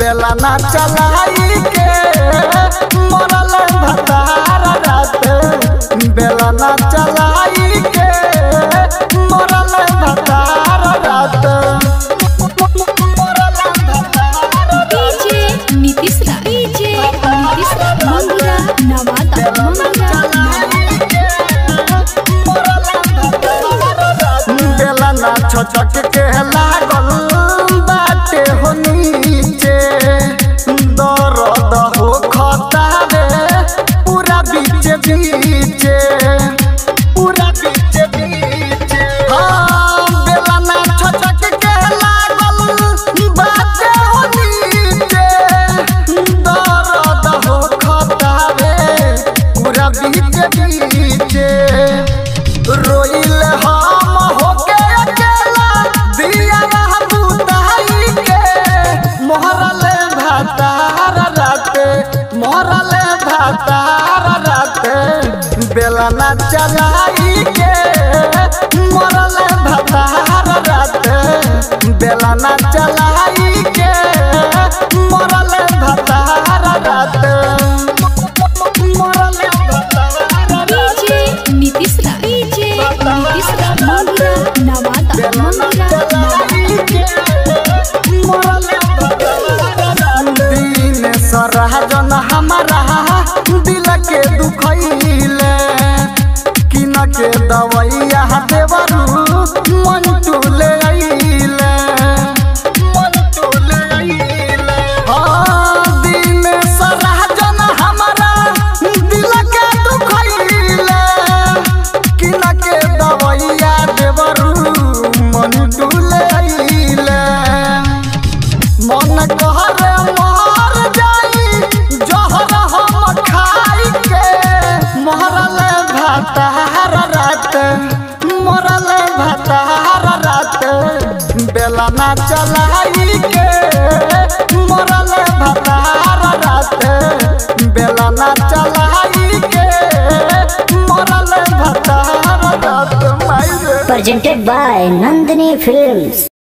बेलना चलाई के मरल भतार रात बेलना चलाई के मरल भतार रात डीजे नीतीश मंगरा नवादा बेलना छचक के लागल बाटे हो नीचे दर्द हो खतावे पूरा बीच बीचे पूरा बीच बीचे हाँ बेलना छचक के लागल बाटे हो नीचे दर्द हो खतावे पूरा बीच बीचे रोइल हम होके अकेला दिया बुताई के मोहरल भातार राते मोहरल भातार राते बेलना चलाई के मोहरल भातार राते बेलना चलाई के मोहरल भातार राते मोहरल भातार डीजे नीतीश मंगरा नवादा दिन सराजन हमारा दिल के दुखैले किन के दवैया देवरू मन टूले अइले मन टूले अइले हाँ दिन सराजन हमारा दिल के दुखैले किन के दवैया देवरू मन टूले अइले मन कहरे मर जाई जहर हम खाई के मरल भातार रात मरल भातार रात बेलना चलाई के मरल भातार रात बेलना चलाई के मरल भातार रात Presented by Nandini Films.